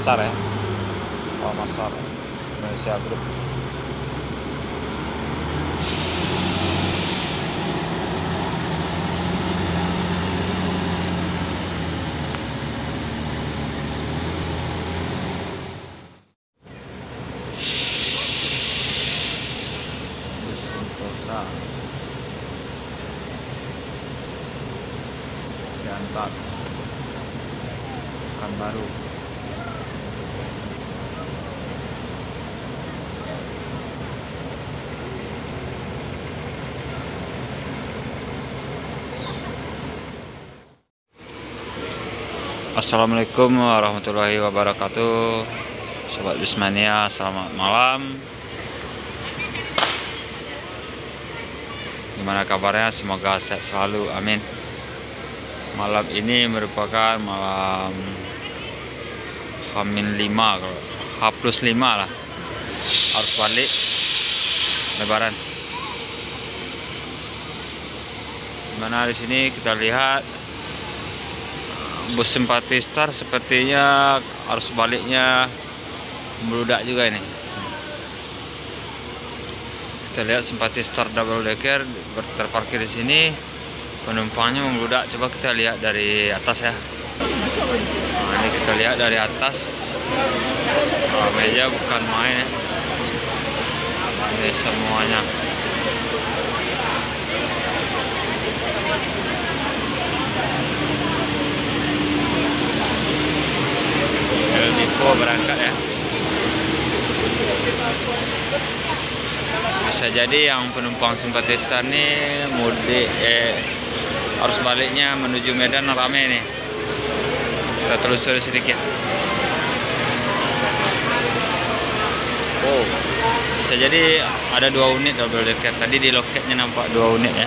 Makassar ya, Makassar Indonesia Group. Siantar Pekanbaru. Assalamualaikum warahmatullahi wabarakatuh, Sobat Bismania, selamat malam. Gimana kabarnya? Semoga sehat selalu, amin. Malam ini merupakan malam H-5, H+5 lah, harus balik Lebaran. Dimana di sini kita lihat bus simpati Star sepertinya arus baliknya meludak juga ini. Kita lihat simpati Star double decker terparkir di sini, penumpangnya membludak. Coba kita lihat dari atas ya. Nah, ini kita lihat dari atas, meja bukan main ya. Ini semuanya. Dipo berangkat ya. Bisa jadi yang penumpang simpati Star nih mudik arus baliknya menuju Medan rame nih. Kita telusuri sedikit. Oh, bisa jadi ada 2 unit double decker. Tadi di loketnya nampak 2 unit ya.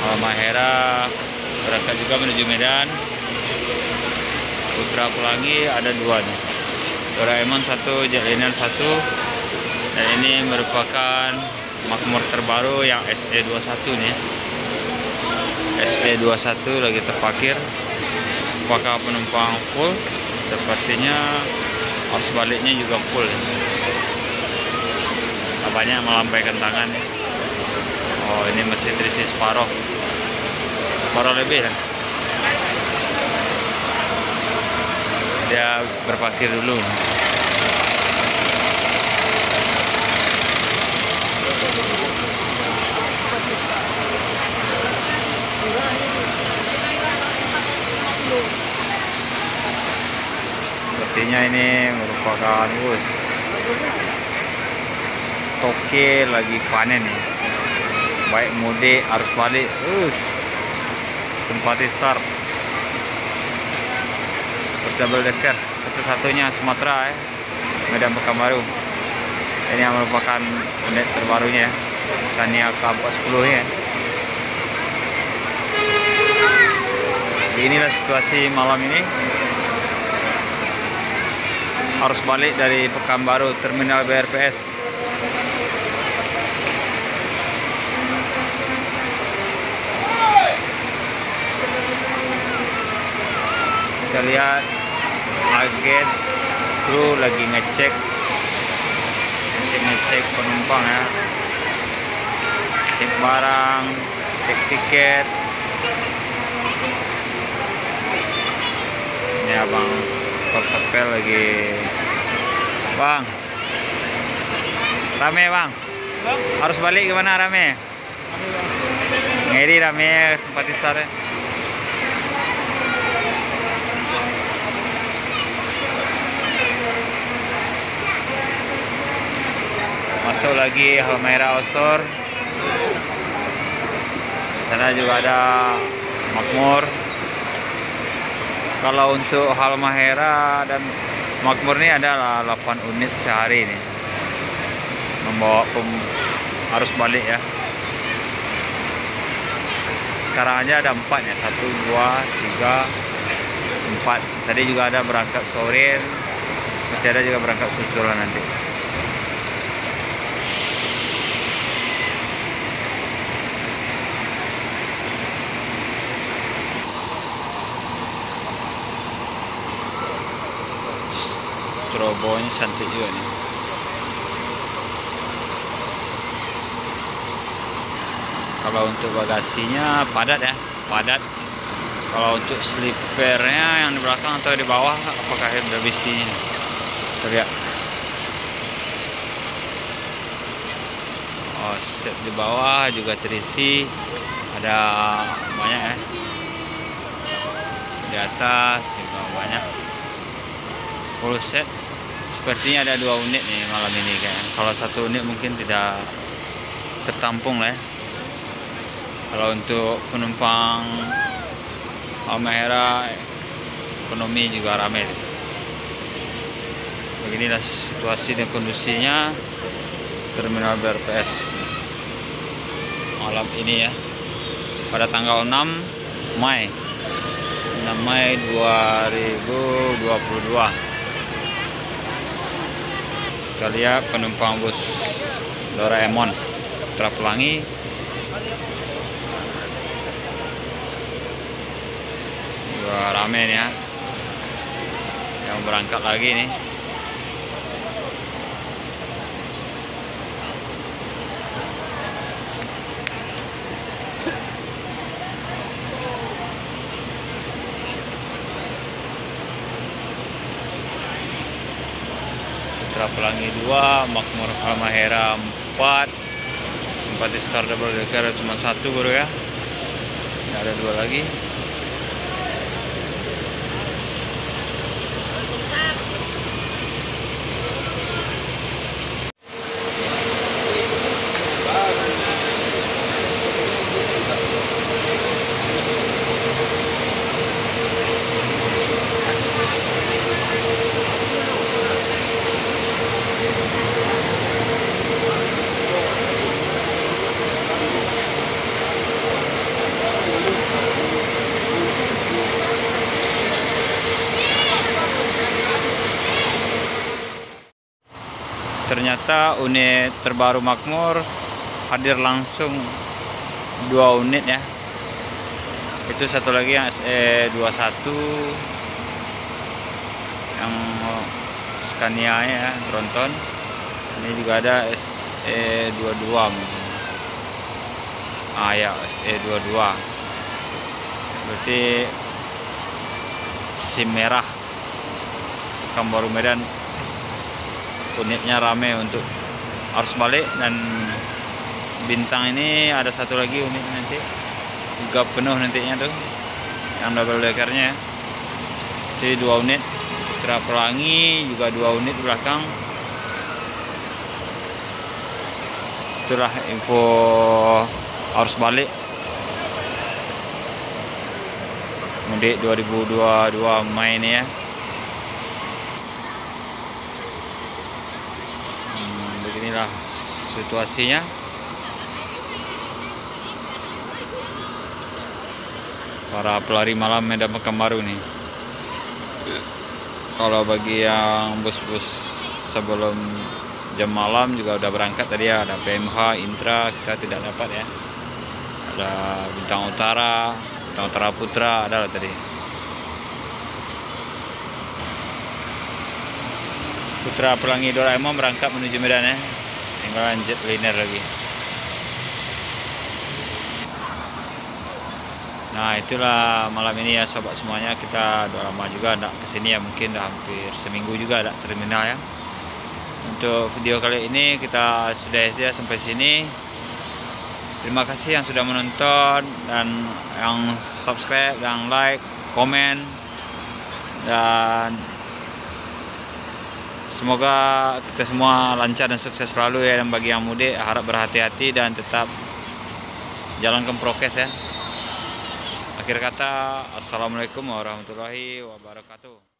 Halmahera berangkat juga menuju Medan. Putra Pelangi ada 2 nih. Doraemon 1, Jetliner 1. Dan ini merupakan Makmur terbaru yang SE21 nih. SE21 lagi terparkir. Apakah penumpang full? Sepertinya arus baliknya juga full. Banyak melambaikan tangan ya. Oh, ini masih terisi separuh lebih kan. Dia berparkir dulu. Sepertinya ini merupakan bus toke lagi panen nih. Baik mudik arus balik, simpati Star double decker satu-satunya Sumatera ya, Medan Pekanbaru. Ini yang merupakan unit terbarunya ya, Scania K410 ya. Inilah situasi malam ini, arus balik dari Pekanbaru Terminal BRPS. Kita lihat agen kru lagi ngecek penumpang ya, cek barang, cek tiket. Ini abang Korsapel lagi. Bang, rame bang? Harus balik gimana? Rame? Ngeri rame simpati Star ya. Masuk lagi Halmahera Osor. Sana juga ada Makmur. Kalau untuk Halmahera dan Makmur ini adalah 8 unit sehari nih, membawa arus balik ya. Sekarang aja ada 4 ya, 1, 2, 3, 4. Tadi juga ada berangkat sore, masih ada juga berangkat susulan nanti. Strobonya cantik juga nih. Kalau untuk bagasinya padat ya, padat. Kalau untuk sleepernya yang di belakang atau di bawah, apakah ada besinya? Terlihat. Oh, set di bawah juga terisi, ada banyak ya. Di atas juga banyak. Full set. Sepertinya ada 2 unit nih malam ini kayaknya. Kalau 1 unit mungkin tidak tertampung lah ya. Kalau untuk penumpang Halmahera ekonomi juga ramai. Beginilah situasi dan kondisinya terminal BRPS malam ini ya, pada tanggal 6 Mei 2022. Kita lihat penumpang bus Doraemon Putra Pelangi juga rame nih ya, yang berangkat lagi nih. Putra Pelangi 2, Makmur Halmahera 4, Simpati Star Double Decker cuma 1 bro ya, tidak ada 2 lagi. Ternyata unit terbaru Makmur hadir langsung 2 unit ya. Itu satu lagi yang SE21 yang Scania ya, Tronton. Ini juga ada SE22 mungkin. Ya, SE22. Berarti SIM merah Pekanbaru Medan. Unitnya rame untuk arus balik, dan Bintang ini ada satu lagi unit nanti juga penuh nantinya tuh, yang double deckernya. Jadi 2 unit Putra Pelangi, juga 2 unit belakang. Itulah info arus balik mudik 2022 Mei ini ya. Beginilah situasinya. Para pelari malam Medan Pekanbaru nih. Kalau bagi yang bus-bus sebelum jam malam juga udah berangkat tadi ya, ada PMH, Intra kita tidak dapat ya. Ada Bintang Utara Putra ada tadi. Putra Pelangi Doraemon berangkat menuju Medan ya. Tinggal lanjut liner lagi. Nah, itulah malam ini ya sobat semuanya. Kita udah lama juga enggak kesini ya, mungkin udah hampir seminggu juga ada terminal ya. Untuk video kali ini kita sudah sampai sini. Terima kasih yang sudah menonton dan yang subscribe dan like, komen, dan semoga kita semua lancar dan sukses selalu ya. Dan bagi yang mudik harap berhati-hati dan tetap jalankan prokes ya. Akhir kata, assalamualaikum warahmatullahi wabarakatuh.